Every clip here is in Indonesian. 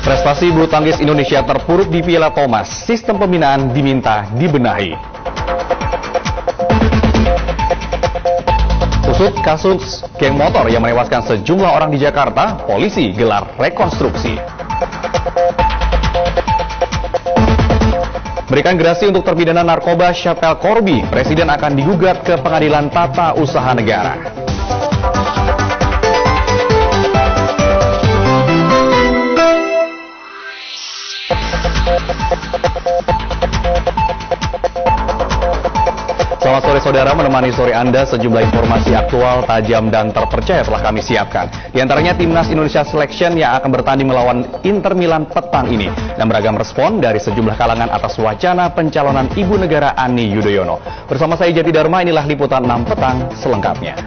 Prestasi bulu tangkis Indonesia terpuruk di Piala Thomas. Sistem pembinaan diminta dibenahi. Usut kasus geng motor yang menewaskan sejumlah orang di Jakarta, polisi gelar rekonstruksi. Berikan gerasi untuk terpidana narkoba Syapel Korbi, Presiden akan digugat ke Pengadilan Tata Usaha Negara. Selamat sore saudara, menemani sore Anda sejumlah informasi aktual, tajam, dan terpercaya telah kami siapkan. Di antaranya Timnas Indonesia Selection yang akan bertanding melawan Inter Milan petang ini. Dan beragam respon dari sejumlah kalangan atas wacana pencalonan Ibu Negara Ani Yudhoyono. Bersama saya Jati Dharma, inilah Liputan 6 Petang selengkapnya.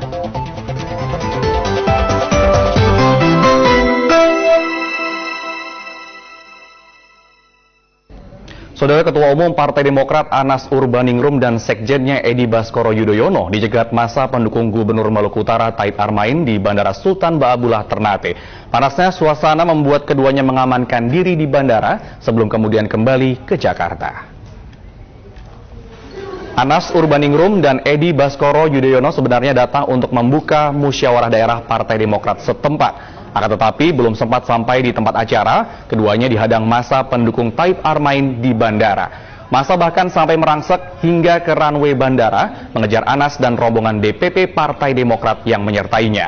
Saudara, Ketua Umum Partai Demokrat Anas Urbaningrum dan Sekjennya Edi Baskoro Yudhoyono dijegat massa pendukung Gubernur Maluku Utara Taib Armain di Bandara Sultan Baabullah Ternate. Panasnya suasana membuat keduanya mengamankan diri di bandara sebelum kemudian kembali ke Jakarta. Anas Urbaningrum dan Edi Baskoro Yudhoyono sebenarnya datang untuk membuka musyawarah daerah Partai Demokrat setempat. Akan tetapi belum sempat sampai di tempat acara, keduanya dihadang massa pendukung Taib Armain di bandara. Massa bahkan sampai merangsek hingga ke runway bandara, mengejar Anas dan rombongan DPP Partai Demokrat yang menyertainya.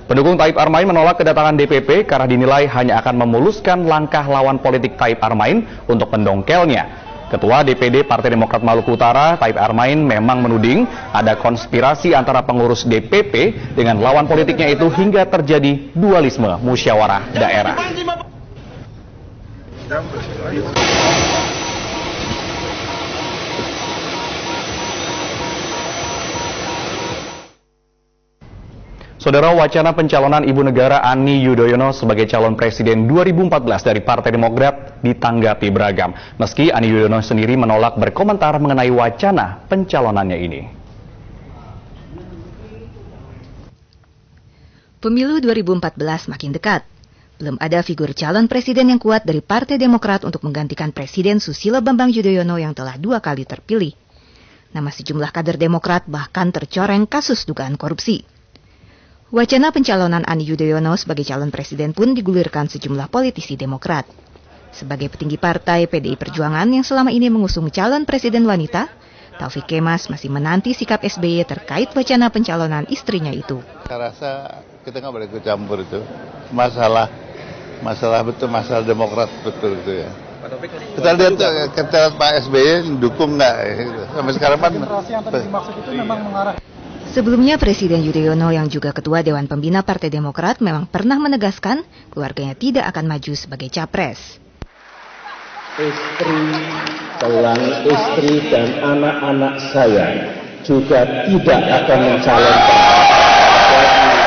Pendukung Taib Armain menolak kedatangan DPP karena dinilai hanya akan memuluskan langkah lawan politik Taib Armain untuk mendongkelnya. Ketua DPD Partai Demokrat Maluku Utara, Taib Armain, memang menuding ada konspirasi antara pengurus DPP dengan lawan politiknya itu hingga terjadi dualisme musyawarah daerah. Saudara, wacana pencalonan Ibu Negara Ani Yudhoyono sebagai calon presiden 2014 dari Partai Demokrat ditanggapi beragam. Meski Ani Yudhoyono sendiri menolak berkomentar mengenai wacana pencalonannya ini. Pemilu 2014 makin dekat. Belum ada figur calon presiden yang kuat dari Partai Demokrat untuk menggantikan Presiden Susilo Bambang Yudhoyono yang telah 2 kali terpilih. Nama sejumlah kader Demokrat bahkan tercoreng kasus dugaan korupsi. Wacana pencalonan Ani Yudhoyono sebagai calon presiden pun digulirkan sejumlah politisi Demokrat. Sebagai petinggi partai PDI Perjuangan yang selama ini mengusung calon presiden wanita, Taufik Kemas masih menanti sikap SBY terkait wacana pencalonan istrinya itu. Saya rasa kita nggak boleh ikut campur itu. Masalah masalah Demokrat betul itu ya. Kita lihat Pak SBY dukung nggak? Sampai sekarang kan. Yang tadi dimaksud itu memang mengarah. Sebelumnya, Presiden Yudhoyono yang juga Ketua Dewan Pembina Partai Demokrat memang pernah menegaskan keluarganya tidak akan maju sebagai capres. Istri dan anak-anak saya juga tidak akan mencalonkan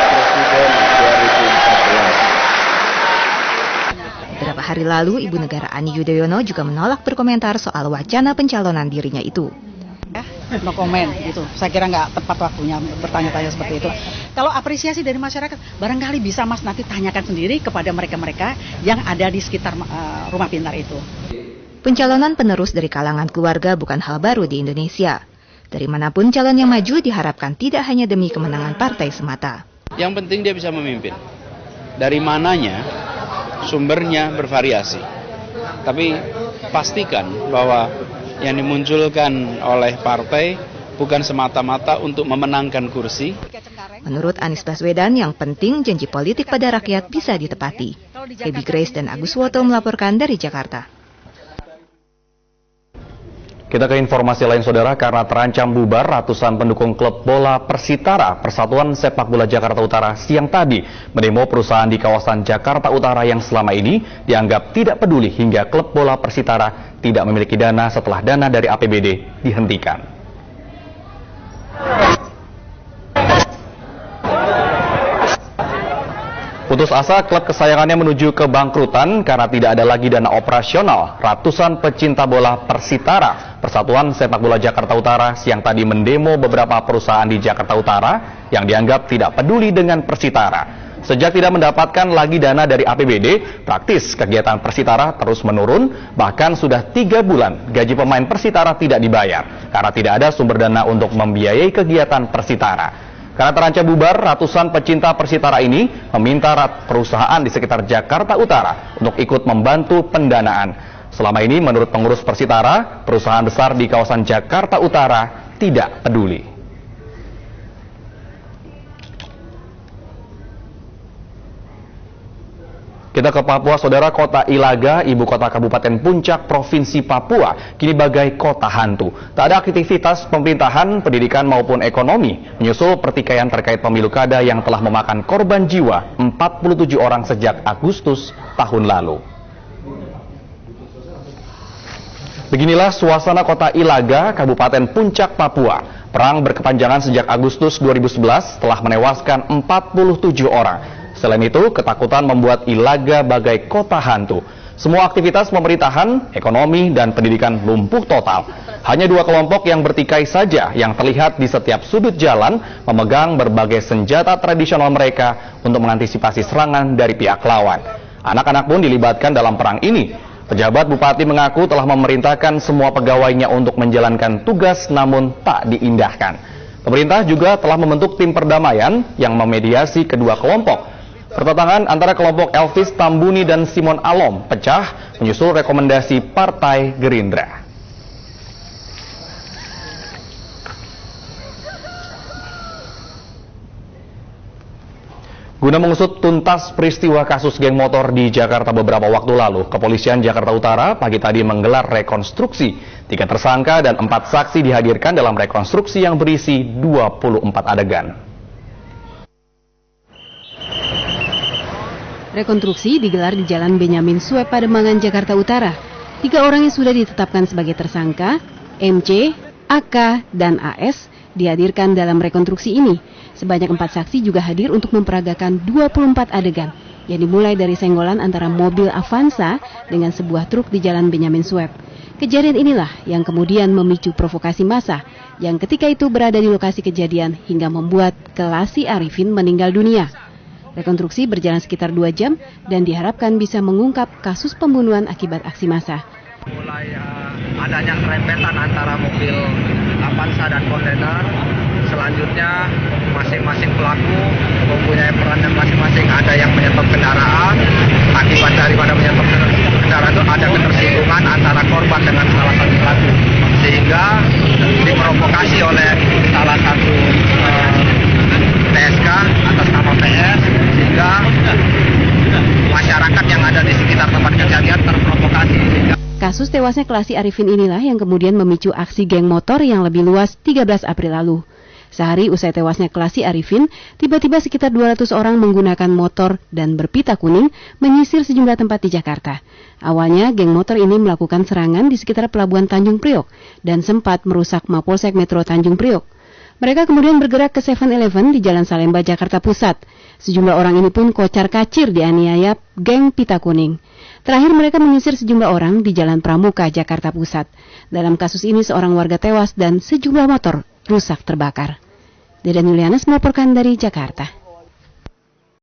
Presiden 2014. Beberapa hari lalu, Ibu Negara Ani Yudhoyono juga menolak berkomentar soal wacana pencalonan dirinya itu. No komen gitu. Saya kira nggak tepat waktunya bertanya-tanya seperti itu. Kalau apresiasi dari masyarakat, barangkali bisa Mas nanti tanyakan sendiri kepada mereka-mereka yang ada di sekitar rumah pintar itu. Pencalonan penerus dari kalangan keluarga bukan hal baru di Indonesia. Dari manapun calon yang maju diharapkan tidak hanya demi kemenangan partai semata. Yang penting dia bisa memimpin. Dari mananya, sumbernya bervariasi. Tapi pastikan bahwa yang dimunculkan oleh partai bukan semata-mata untuk memenangkan kursi. Menurut Anies Baswedan, yang penting janji politik pada rakyat bisa ditepati. Debbie Grace dan Agus Woto melaporkan dari Jakarta. Kita ke informasi lain saudara, karena terancam bubar, ratusan pendukung klub bola Persitara Persatuan Sepak Bola Jakarta Utara siang tadi mendemo perusahaan di kawasan Jakarta Utara yang selama ini dianggap tidak peduli hingga klub bola Persitara tidak memiliki dana setelah dana dari APBD dihentikan. Putus asa, klub kesayangannya menuju kebangkrutan karena tidak ada lagi dana operasional. Ratusan pecinta bola Persitara Persatuan Sepak Bola Jakarta Utara siang tadi mendemo beberapa perusahaan di Jakarta Utara yang dianggap tidak peduli dengan Persitara. Sejak tidak mendapatkan lagi dana dari APBD, praktis kegiatan Persitara terus menurun, bahkan sudah 3 bulan gaji pemain Persitara tidak dibayar, karena tidak ada sumber dana untuk membiayai kegiatan Persitara. Karena terancam bubar, ratusan pecinta Persitara ini meminta perusahaan di sekitar Jakarta Utara untuk ikut membantu pendanaan. Selama ini menurut pengurus Persitara, perusahaan besar di kawasan Jakarta Utara tidak peduli. Kita ke Papua, saudara. Kota Ilaga, ibu kota Kabupaten Puncak, Provinsi Papua, kini bagai kota hantu. Tak ada aktivitas pemerintahan, pendidikan maupun ekonomi, menyusul pertikaian terkait pemilu kada yang telah memakan korban jiwa 47 orang sejak Agustus tahun lalu. Beginilah suasana kota Ilaga, Kabupaten Puncak, Papua. Perang berkepanjangan sejak Agustus 2011 telah menewaskan 47 orang. Selain itu, ketakutan membuat Ilaga bagai kota hantu. Semua aktivitas pemerintahan, ekonomi, dan pendidikan lumpuh total. Hanya 2 kelompok yang bertikai saja yang terlihat di setiap sudut jalan memegang berbagai senjata tradisional mereka untuk mengantisipasi serangan dari pihak lawan. Anak-anak pun dilibatkan dalam perang ini. Pejabat bupati mengaku telah memerintahkan semua pegawainya untuk menjalankan tugas namun tak diindahkan. Pemerintah juga telah membentuk tim perdamaian yang memediasi kedua kelompok. Pertentangan antara kelompok Elvis Tambuni dan Simon Alom pecah menyusul rekomendasi Partai Gerindra. Guna mengusut tuntas peristiwa kasus geng motor di Jakarta beberapa waktu lalu, Kepolisian Jakarta Utara pagi tadi menggelar rekonstruksi. 3 tersangka dan 4 saksi dihadirkan dalam rekonstruksi yang berisi 24 adegan. Rekonstruksi digelar di Jalan Benyamin Sueb, Pademangan, Jakarta Utara. 3 orang yang sudah ditetapkan sebagai tersangka, MC, AK, dan AS, dihadirkan dalam rekonstruksi ini. Sebanyak 4 saksi juga hadir untuk memperagakan 24 adegan, yang dimulai dari senggolan antara mobil Avanza dengan sebuah truk di Jalan Benyamin Sueb. Kejadian inilah yang kemudian memicu provokasi massa, yang ketika itu berada di lokasi kejadian hingga membuat Kelasi Arifin meninggal dunia. Rekonstruksi berjalan sekitar 2 jam dan diharapkan bisa mengungkap kasus pembunuhan akibat aksi massa. Mulai adanya serempetan antara mobil Avanza dan kontainer, selanjutnya masing-masing pelaku mempunyai peran dan masing-masing ada yang menyetop kendaraan. Akibat daripada menyetop kendaraan itu ada ketersinggungan antara korban dengan salah satu pelaku, sehingga diprovokasi oleh salah satu PSK atas nama PS, sehingga masyarakat yang ada di sekitar tempat kejadian terprovokasi. Kasus tewasnya Kelasi Arifin inilah yang kemudian memicu aksi geng motor yang lebih luas 13 April lalu. Sehari usai tewasnya Kelasi Arifin, tiba-tiba sekitar 200 orang menggunakan motor dan berpita kuning menyisir sejumlah tempat di Jakarta. Awalnya, geng motor ini melakukan serangan di sekitar Pelabuhan Tanjung Priok dan sempat merusak Mapolsek Metro Tanjung Priok. Mereka kemudian bergerak ke 7-Eleven di Jalan Salemba, Jakarta Pusat. Sejumlah orang ini pun kocar-kacir dianiaya geng pita kuning. Terakhir mereka menyisir sejumlah orang di Jalan Pramuka, Jakarta Pusat. Dalam kasus ini seorang warga tewas dan sejumlah motor rusak terbakar. Dedan Yulianes melaporkan dari Jakarta.